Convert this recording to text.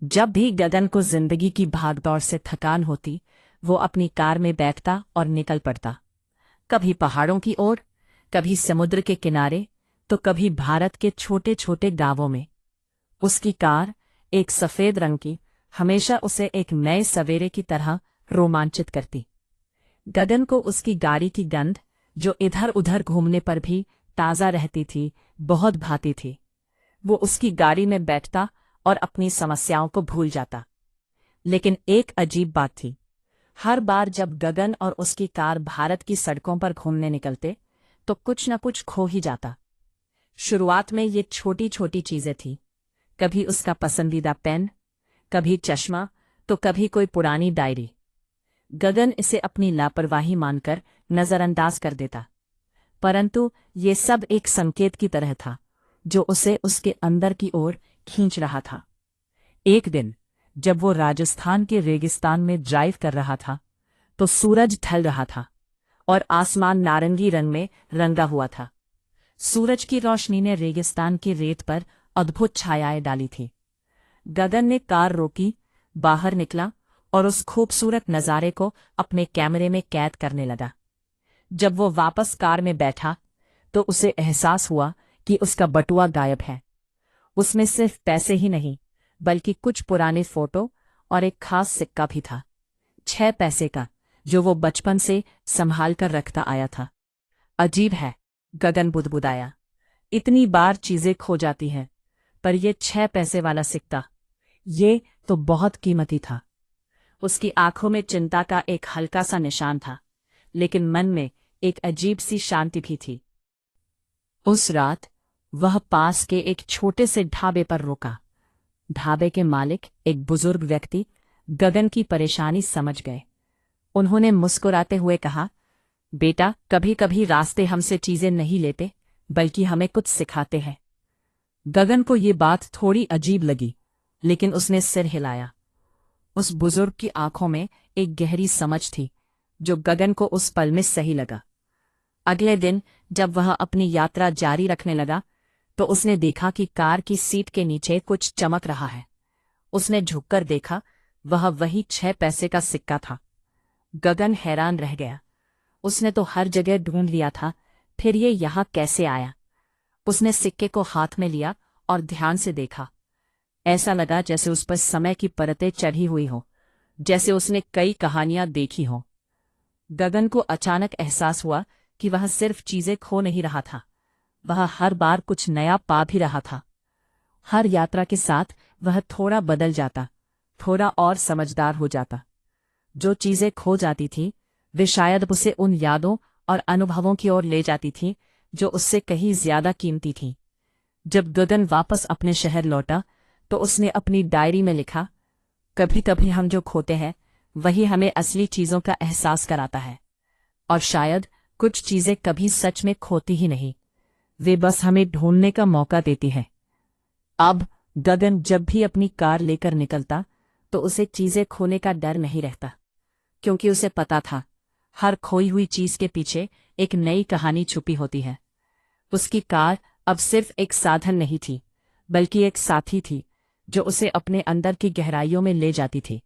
जब भी गगन को जिंदगी की भागदौड़ से थकान होती, वो अपनी कार में बैठता और निकल पड़ता। कभी पहाड़ों की ओर, कभी समुद्र के किनारे, तो कभी भारत के छोटे छोटे गांवों में। उसकी कार, एक सफेद रंग की, हमेशा उसे एक नए सवेरे की तरह रोमांचित करती। गगन को उसकी गाड़ी की गंध, जो इधर उधर घूमने पर भी ताज़ा रहती थी, बहुत भाती थी। वो उसकी गाड़ी में बैठता और अपनी समस्याओं को भूल जाता। लेकिन एक अजीब बात थी। हर बार जब गगन और उसकी कार भारत की सड़कों पर घूमने निकलते, तो कुछ न कुछ खो ही जाता। शुरुआत में ये छोटी छोटी चीजें थीं। कभी उसका पसंदीदा पेन, कभी चश्मा, तो कभी कोई पुरानी डायरी। गगन इसे अपनी लापरवाही मानकर नजरअंदाज कर देता, परंतु ये सब एक संकेत की तरह था, जो उसे उसके अंदर की ओर खींच रहा था। एक दिन जब वो राजस्थान के रेगिस्तान में ड्राइव कर रहा था, तो सूरज ढल रहा था और आसमान नारंगी रंग में रंगा हुआ था। सूरज की रोशनी ने रेगिस्तान की रेत पर अद्भुत छायाएं डाली थी। गगन ने कार रोकी, बाहर निकला और उस खूबसूरत नज़ारे को अपने कैमरे में कैद करने लगा। जब वो वापस कार में बैठा, तो उसे एहसास हुआ कि उसका बटुआ गायब है। उसमें सिर्फ पैसे ही नहीं, बल्कि कुछ पुराने फोटो और एक खास सिक्का भी था। 6 पैसे का, जो वो बचपन से संभाल कर रखता आया था। अजीब है, गगन बुदबुदाया। इतनी बार चीजें खो जाती हैं, पर ये 6 पैसे वाला सिक्का, ये तो बहुत कीमती था। उसकी आंखों में चिंता का एक हल्का सा निशान था, लेकिन मन में एक अजीब सी शांति भी थी। उस रात वह पास के एक छोटे से ढाबे पर रुका। ढाबे के मालिक, एक बुजुर्ग व्यक्ति, गगन की परेशानी समझ गए। उन्होंने मुस्कुराते हुए कहा, बेटा, कभी कभी रास्ते हमसे चीजें नहीं लेते, बल्कि हमें कुछ सिखाते हैं। गगन को ये बात थोड़ी अजीब लगी, लेकिन उसने सिर हिलाया। उस बुजुर्ग की आंखों में एक गहरी समझ थी, जो गगन को उस पल में सही लगा। अगले दिन जब वह अपनी यात्रा जारी रखने लगा, तो उसने देखा कि कार की सीट के नीचे कुछ चमक रहा है। उसने झुककर देखा, वह वही 6 पैसे का सिक्का था। गगन हैरान रह गया। उसने तो हर जगह ढूंढ लिया था, फिर ये यहाँ कैसे आया? उसने सिक्के को हाथ में लिया और ध्यान से देखा। ऐसा लगा जैसे उस पर समय की परतें चढ़ी हुई हो, जैसे उसने कई कहानियां देखी हों। गगन को अचानक एहसास हुआ कि वह सिर्फ चीजें खो नहीं रहा था, वह हर बार कुछ नया पा भी रहा था। हर यात्रा के साथ वह थोड़ा बदल जाता, थोड़ा और समझदार हो जाता। जो चीजें खो जाती थीं, वे शायद उसे उन यादों और अनुभवों की ओर ले जाती थीं, जो उससे कहीं ज्यादा कीमती थीं। जब गगन वापस अपने शहर लौटा, तो उसने अपनी डायरी में लिखा, कभी कभी हम जो खोते हैं, वही हमें असली चीजों का एहसास कराता है। और शायद कुछ चीजें कभी सच में खोती ही नहीं, वे बस हमें ढूंढने का मौका देती हैं। अब गगन जब भी अपनी कार लेकर निकलता, तो उसे चीजें खोने का डर नहीं रहता, क्योंकि उसे पता था, हर खोई हुई चीज के पीछे एक नई कहानी छुपी होती है। उसकी कार अब सिर्फ एक साधन नहीं थी, बल्कि एक साथी थी, जो उसे अपने अंदर की गहराइयों में ले जाती थी।